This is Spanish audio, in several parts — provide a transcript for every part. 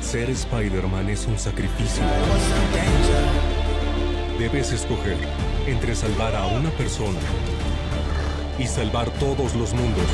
Ser Spider-Man es un sacrificio. Debes escoger entre salvar a una persona y salvar todos los mundos.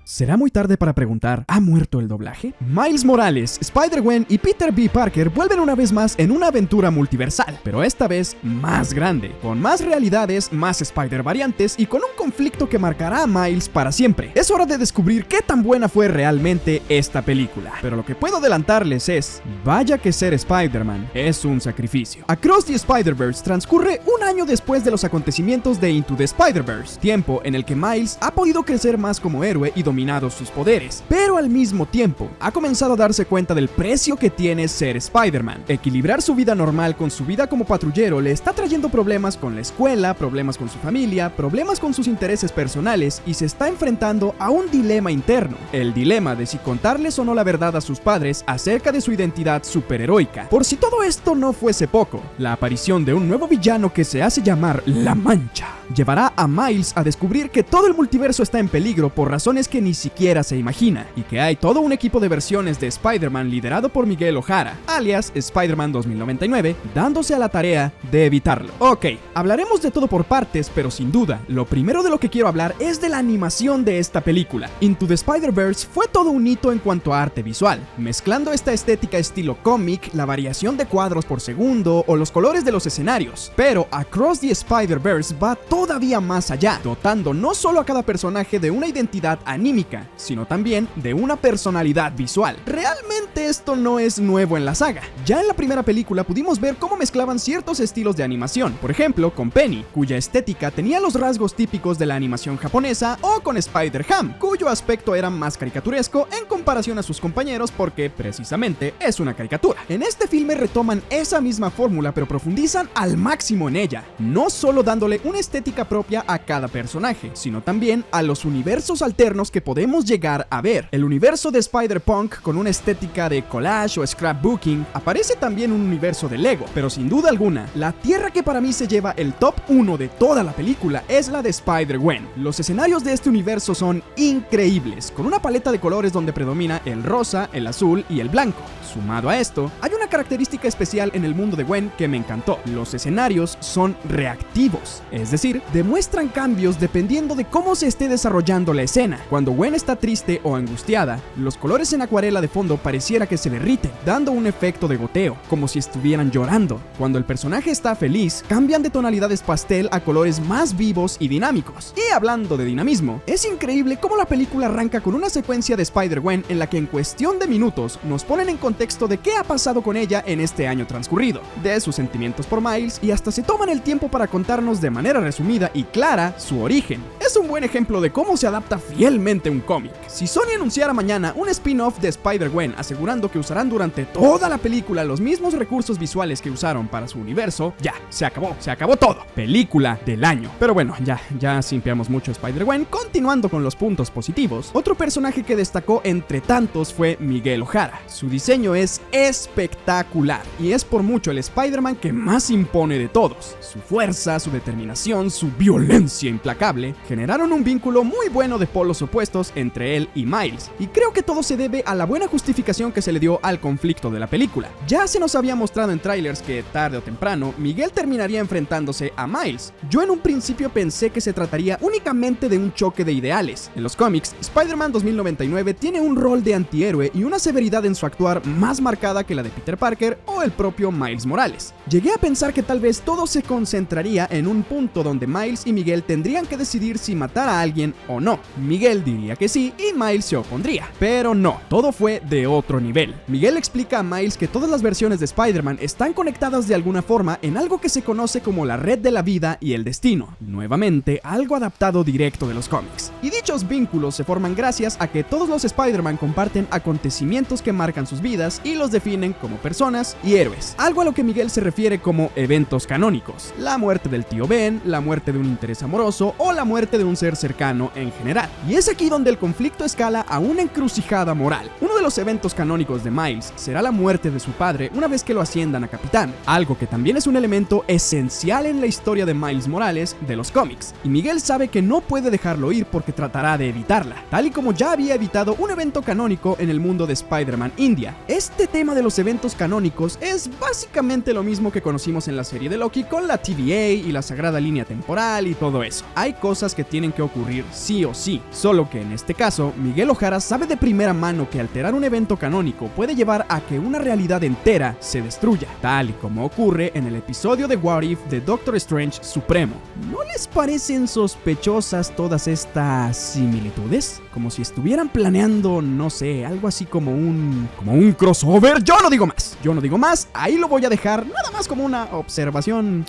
¿Será muy tarde para preguntar, ¿ha muerto el doblaje? Miles Morales, Spider-Gwen y Peter B. Parker vuelven una vez más en una aventura multiversal, pero esta vez más grande, con más realidades, más Spider variantes y con un conflicto que marcará a Miles para siempre. Es hora de descubrir qué tan buena fue realmente esta película, pero lo que puedo adelantarles es, vaya que ser Spider-Man es un sacrificio. Across the Spider-Verse transcurre un año después de los acontecimientos de Into the Spider-Verse, tiempo en el que Miles ha podido crecer más como héroe y dominar sus poderes, pero al mismo tiempo ha comenzado a darse cuenta del precio que tiene ser Spider-Man. Equilibrar su vida normal con su vida como patrullero le está trayendo problemas con la escuela, problemas con su familia, problemas con sus intereses personales y se está enfrentando a un dilema interno, el dilema de si contarles o no la verdad a sus padres acerca de su identidad superheroica. Por si todo esto no fuese poco, la aparición de un nuevo villano que se hace llamar La Mancha llevará a Miles a descubrir que todo el multiverso está en peligro por razones que ni siquiera se imagina, y que hay todo un equipo de versiones de Spider-Man liderado por Miguel O'Hara, alias Spider-Man 2099, dándose a la tarea de evitarlo. Ok, hablaremos de todo por partes, pero sin duda, lo primero de lo que quiero hablar es de la animación de esta película. Into the Spider-Verse fue todo un hito en cuanto a arte visual, mezclando esta estética estilo cómic, la variación de cuadros por segundo o los colores de los escenarios, pero Across the Spider-Verse va todavía más allá, dotando no solo a cada personaje de una identidad anímica, sino también de una personalidad visual. Realmente esto no es nuevo en la saga. Ya en la primera película pudimos ver cómo mezclaban ciertos estilos de animación, por ejemplo con Penny, cuya estética tenía los rasgos típicos de la animación japonesa, o con Spider-Ham, cuyo aspecto era más caricaturesco en comparación a sus compañeros porque precisamente es una caricatura. En este filme retoman esa misma fórmula pero profundizan al máximo en ella, no solo dándole una estética propia a cada personaje, sino también a los universos alternos que podemos llegar a ver. El universo de Spider-Punk, con una estética de collage o scrapbooking, aparece también un universo de Lego, pero sin duda alguna, la tierra que para mí se lleva el top 1 de toda la película es la de Spider-Gwen. Los escenarios de este universo son increíbles, con una paleta de colores donde predomina el rosa, el azul y el blanco. Sumado a esto, hay una característica especial en el mundo de Gwen que me encantó. Los escenarios son reactivos, es decir, demuestran cambios dependiendo de cómo se esté desarrollando la escena. Cuando Gwen está triste o angustiada, los colores en acuarela de fondo pareciera que se derriten, dando un efecto de goteo, como si estuvieran llorando. Cuando el personaje está feliz, cambian de tonalidades pastel a colores más vivos y dinámicos. Y hablando de dinamismo, es increíble cómo la película arranca con una secuencia de Spider-Gwen en la que en cuestión de minutos nos ponen en contexto de qué ha pasado con ella en este año transcurrido, de sus sentimientos por Miles, y hasta se toman el tiempo para contarnos de manera resumida y clara su origen. Es un buen ejemplo de cómo se adapta fielmente un cómic. Si Sony anunciara mañana un spin-off de Spider-Gwen asegurando que usarán durante toda la película los mismos recursos visuales que usaron para su universo, ya, se acabó todo. Película del año. Pero bueno, ya simpiamos mucho Spider-Gwen. Continuando con los puntos positivos, otro personaje que destacó entre tantos fue Miguel O'Hara. Su diseño es espectacular y es por mucho el Spider-Man que más impone de todos. Su fuerza, su determinación, su violencia implacable generaron un vínculo muy bueno de polos opuestos entre él y Miles, y creo que todo se debe a la buena justificación que se le dio al conflicto de la película. Ya se nos había mostrado en trailers que tarde o temprano Miguel terminaría enfrentándose a Miles. Yo en un principio pensé que se trataría únicamente de un choque de ideales. En los cómics, Spider-Man 2099 tiene un rol de antihéroe y una severidad en su actuar más marcada que la de Peter Parker o el propio Miles Morales. Llegué a pensar que tal vez todo se concentraría en un punto donde Miles y Miguel tendrían que decidir si matar a alguien o no. Miguel diría que sí y Miles se opondría. Pero no, todo fue de otro nivel. Miguel explica a Miles que todas las versiones de Spider-Man están conectadas de alguna forma en algo que se conoce como la red de la vida y el destino. Nuevamente, algo adaptado directo de los cómics. Y dichos vínculos se forman gracias a que todos los Spider-Man comparten acontecimientos que marcan sus vidas y los definen como personas y héroes. Algo a lo que Miguel se refiere como eventos canónicos. La muerte del tío Ben, la muerte de un interés amoroso o la muerte de un ser cercano en general. Y es aquí donde el conflicto escala a una encrucijada moral. Uno uno de los eventos canónicos de Miles será la muerte de su padre una vez que lo asciendan a capitán, algo que también es un elemento esencial en la historia de Miles Morales de los cómics, y Miguel sabe que no puede dejarlo ir porque tratará de evitarla, tal y como ya había evitado un evento canónico en el mundo de Spider-Man India. Este tema de los eventos canónicos es básicamente lo mismo que conocimos en la serie de Loki con la TVA y la sagrada línea temporal y todo eso. Hay cosas que tienen que ocurrir sí o sí, solo que en este caso, Miguel O'Hara sabe de primera mano que alterar un evento canónico puede llevar a que una realidad entera se destruya, tal y como ocurre en el episodio de What If de Doctor Strange Supremo. ¿No les parecen sospechosas todas estas similitudes? Como si estuvieran planeando, no sé, algo así como un crossover. Yo no digo más, ahí lo voy a dejar, nada más como una observación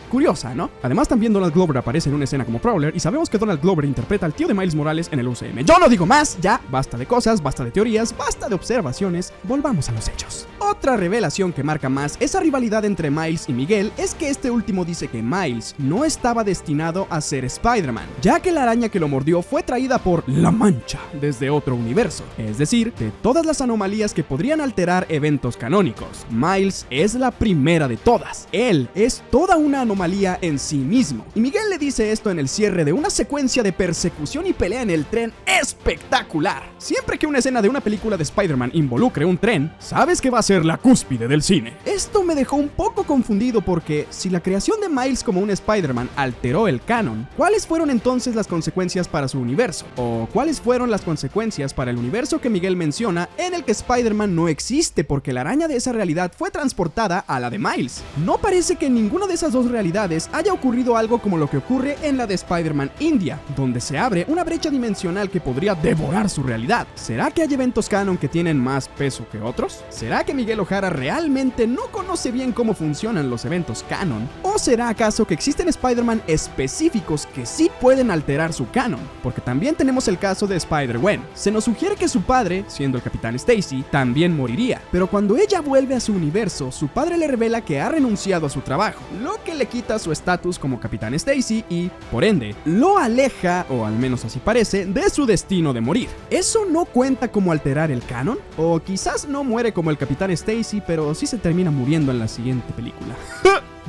curiosa, ¿no? Además, también Donald Glover aparece en una escena como Prowler y sabemos que Donald Glover interpreta al tío de Miles Morales en el UCM. Yo no digo más, ya, basta de cosas, basta de teorías, basta de observaciones, volvamos a los hechos. Otra revelación que marca más esa rivalidad entre Miles y Miguel es que este último dice que Miles no estaba destinado a ser Spider-Man, ya que la araña que lo mordió fue traída por la Mancha desde otro universo, es decir, de todas las anomalías que podrían alterar eventos canónicos. Miles es la primera de todas, él es toda una anomalía en sí mismo, y Miguel le dice esto en el cierre de una secuencia de persecución y pelea en el tren espectacular. Siempre que una escena de una película de Spider-Man involucre un tren, sabes que va a ser la cúspide del cine. Esto me dejó un poco confundido porque si la creación de Miles como un Spider-Man alteró el canon, ¿cuáles fueron entonces las consecuencias para su universo? ¿O cuáles fueron las consecuencias para el universo que Miguel menciona en el que Spider-Man no existe porque la araña de esa realidad fue transportada a la de Miles? No parece que en ninguna de esas dos realidades haya ocurrido algo como lo que ocurre en la de Spider-Man India, donde se abre una brecha dimensional que podría devorar su realidad. ¿Será que hay eventos canon que tienen más peso que otros? ¿Será que Miguel O'Hara realmente no conoce bien cómo funcionan los eventos canon? ¿O será acaso que existen Spider-Man específicos que sí pueden alterar su canon? Porque también tenemos el caso de Spider-Gwen. Se nos sugiere que su padre, siendo el Capitán Stacy, también moriría, pero cuando ella vuelve a su universo, su padre le revela que ha renunciado a su trabajo, lo que le quita su estatus como Capitán Stacy y, por ende, lo aleja, o al menos así parece, de su destino de morir. ¿Eso no cuenta como alterar el canon? O quizás no muere como el Capitán Stacy, pero sí se termina muriendo en la siguiente película.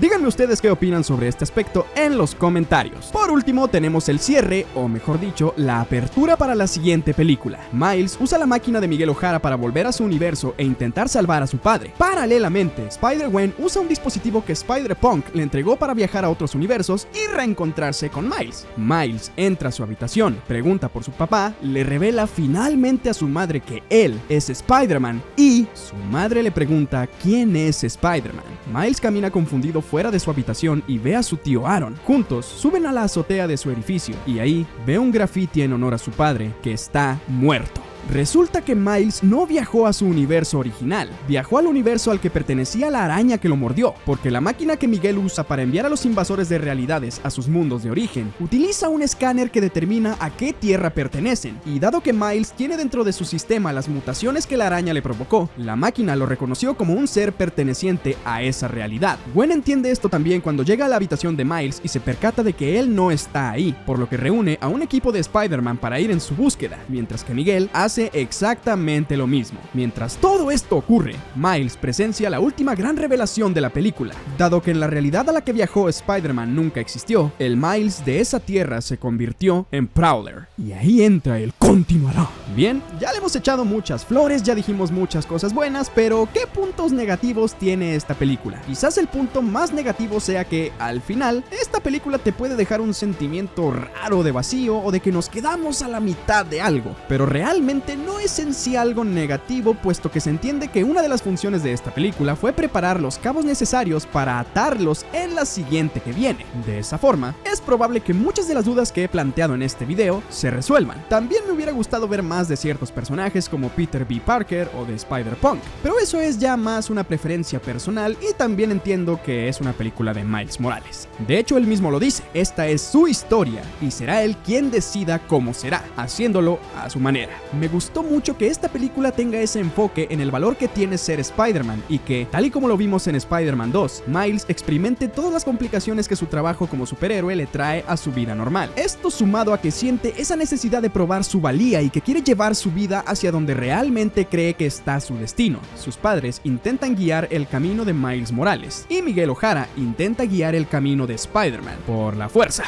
Díganme ustedes qué opinan sobre este aspecto en los comentarios. Por último, tenemos el cierre, o mejor dicho, la apertura para la siguiente película. Miles usa la máquina de Miguel O'Hara para volver a su universo e intentar salvar a su padre. Paralelamente, Spider-Gwen usa un dispositivo que Spider-Punk le entregó para viajar a otros universos y reencontrarse con Miles. Miles entra a su habitación, pregunta por su papá, le revela finalmente a su madre que él es Spider-Man y su madre le pregunta quién es Spider-Man. Miles camina confundido fuera de su habitación y ve a su tío Aaron. Juntos suben a la azotea de su edificio y ahí ve un graffiti en honor a su padre que está muerto. Resulta que Miles no viajó a su universo original, viajó al universo al que pertenecía la araña que lo mordió, porque la máquina que Miguel usa para enviar a los invasores de realidades a sus mundos de origen utiliza un escáner que determina a qué tierra pertenecen, y dado que Miles tiene dentro de su sistema las mutaciones que la araña le provocó, la máquina lo reconoció como un ser perteneciente a esa realidad. Gwen entiende esto también cuando llega a la habitación de Miles y se percata de que él no está ahí, por lo que reúne a un equipo de Spider-Man para ir en su búsqueda, mientras que Miguel hace exactamente lo mismo. Mientras todo esto ocurre, Miles presencia la última gran revelación de la película. Dado que en la realidad a la que viajó Spider-Man nunca existió, el Miles de esa tierra se convirtió en Prowler. Y ahí entra el continuará. Bien, ya le hemos echado muchas flores, ya dijimos muchas cosas buenas, pero ¿qué puntos negativos tiene esta película? Quizás el punto más negativo sea que, al final, esta película te puede dejar un sentimiento raro de vacío o de que nos quedamos a la mitad de algo, pero realmente no es en sí algo negativo, puesto que se entiende que una de las funciones de esta película fue preparar los cabos necesarios para atarlos en la siguiente que viene. De esa forma, es probable que muchas de las dudas que he planteado en este video se resuelvan. También me hubiera gustado ver más de ciertos personajes como Peter B. Parker o de Spider-Punk, pero eso es ya más una preferencia personal y también entiendo que es una película de Miles Morales. De hecho, él mismo lo dice, esta es su historia y será él quien decida cómo será, haciéndolo a su manera. Me me gustó mucho que esta película tenga ese enfoque en el valor que tiene ser Spider-Man y que, tal y como lo vimos en Spider-Man 2, Miles experimente todas las complicaciones que su trabajo como superhéroe le trae a su vida normal. Esto sumado a que siente esa necesidad de probar su valía y que quiere llevar su vida hacia donde realmente cree que está su destino. Sus padres intentan guiar el camino de Miles Morales y Miguel O'Hara intenta guiar el camino de Spider-Man por la fuerza.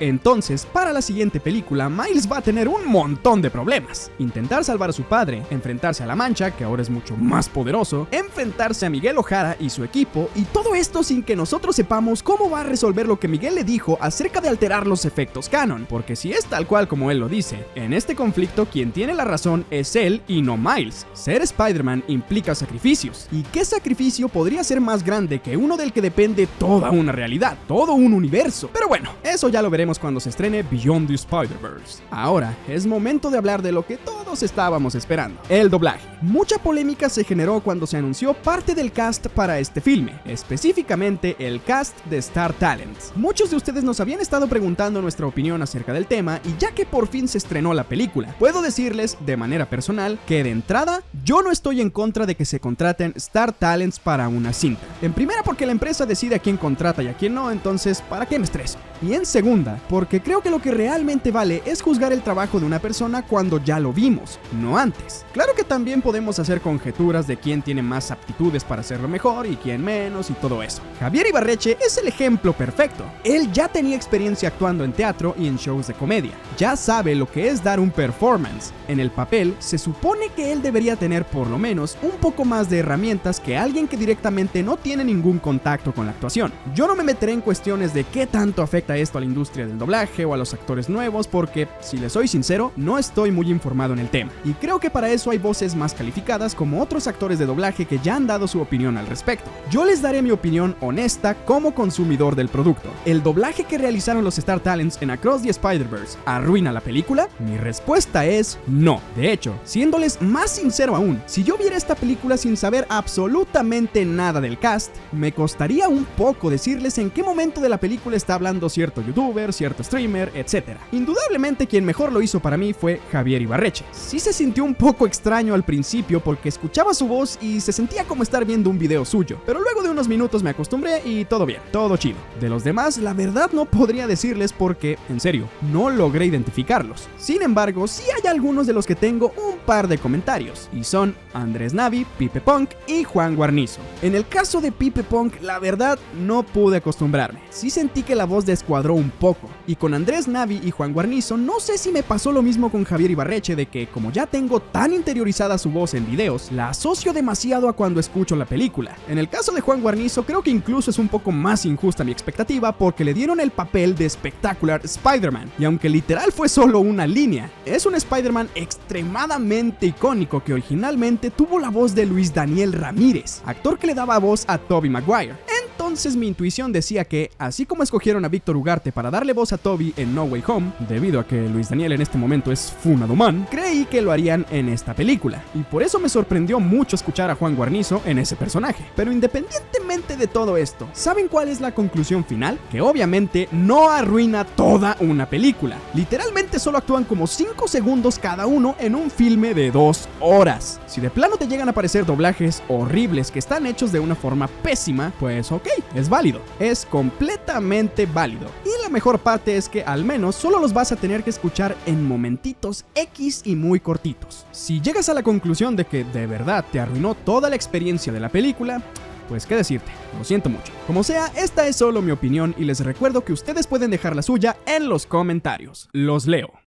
Entonces, para la siguiente película, Miles va a tener un montón de problemas. Intentar salvar a su padre, enfrentarse a la Mancha, que ahora es mucho más poderoso, enfrentarse a Miguel O'Hara y su equipo, y todo esto sin que nosotros sepamos cómo va a resolver lo que Miguel le dijo acerca de alterar los efectos canon, porque si es tal cual como él lo dice, en este conflicto quien tiene la razón es él y no Miles. Ser Spider-Man implica sacrificios, ¿y qué sacrificio podría ser más grande que uno del que depende toda una realidad, todo un universo? Pero bueno, eso ya lo veremos cuando se estrene Beyond the Spider-Verse. Ahora es momento de hablar de lo que todos estábamos esperando: el doblaje. Mucha polémica se generó cuando se anunció parte del cast para este filme, específicamente el cast de Star Talents. Muchos de ustedes nos habían estado preguntando nuestra opinión acerca del tema, y ya que por fin se estrenó la película, puedo decirles de manera personal que de entrada yo no estoy en contra de que se contraten Star Talents para una cinta. En primera, porque la empresa decide a quién contrata y a quién no, entonces ¿para qué me estreso? Y en segunda, porque creo que lo que realmente vale es juzgar el trabajo de una persona cuando ya lo vimos, no antes. Claro que también podemos hacer conjeturas de quién tiene más aptitudes para hacerlo mejor y quién menos y todo eso. Javier Ibarreche es el ejemplo perfecto. Él ya tenía experiencia actuando en teatro y en shows de comedia. Ya sabe lo que es dar un performance. En el papel, se supone que él debería tener por lo menos un poco más de herramientas que alguien que directamente no tiene ningún contacto con la actuación. Yo no me meteré en cuestiones de qué tanto afecta esto a la industria del doblaje o a los actores nuevos, porque, si les soy sincero, no estoy muy informado en el tema. Y creo que para eso hay voces más calificadas como otros actores de doblaje que ya han dado su opinión al respecto. Yo les daré mi opinión honesta como consumidor del producto. ¿El doblaje que realizaron los Star Talents en Across the Spider-Verse arruina la película? Mi respuesta es no. De hecho, siéndoles más sincero aún, si yo viera esta película sin saber absolutamente nada del cast, me costaría un poco decirles en qué momento de la película está hablando cierto youtuber, cierto streamer, etc. Indudablemente quien mejor lo hizo para mí fue Javier Ibarreche. Sí se sintió un poco extraño al principio porque escuchaba su voz y se sentía como estar viendo un video suyo, pero luego de unos minutos me acostumbré y todo bien, todo chido. De los demás, la verdad no podría decirles porque, en serio, no logré identificarlos. Sin embargo, sí hay algunos de los que tengo un par de comentarios, y son Andrés Navi, Pipe Punk y Juan Guarnizo. En el caso de Pipe Punk, la verdad no pude acostumbrarme. Sí sentí que la voz descuadró un poco, y con Andrés Navi y Juan Guarnizo no sé si me pasó lo mismo con Javier Ibarreche, de que como ya tengo tan interiorizada su voz en videos, la asocio demasiado a cuando escucho la película. En el caso de Juan Guarnizo, creo que incluso es un poco más injusta mi expectativa porque le dieron el papel de Spectacular Spider-Man, y aunque literal fue solo una línea, es un Spider-Man extremadamente icónico que originalmente tuvo la voz de Luis Daniel Ramírez, actor que le daba voz a Tobey Maguire. Entonces mi intuición decía que, así como escogieron a Víctor Ugarte para darle voz a Tobey en No Way Home, debido a que Luis Daniel en este momento es Funado Man, creí que lo harían en esta película, y por eso me sorprendió mucho escuchar a Juan Guarnizo en ese personaje. Pero independientemente de todo esto, ¿saben cuál es la conclusión final? Que obviamente no arruina toda una película. Literalmente solo actúan como 5 segundos cada uno en un filme de 2 horas. Si de plano te llegan a aparecer doblajes horribles que están hechos de una forma pésima, pues ok, es válido, es completamente válido. Y la mejor parte es que al menos solo los vas a tener que escuchar en momentitos X y muy cortitos. Si llegas a la conclusión de que de verdad te arruinó toda la experiencia de la película, pues qué decirte, lo siento mucho. Como sea, esta es solo mi opinión y les recuerdo que ustedes pueden dejar la suya en los comentarios. Los leo.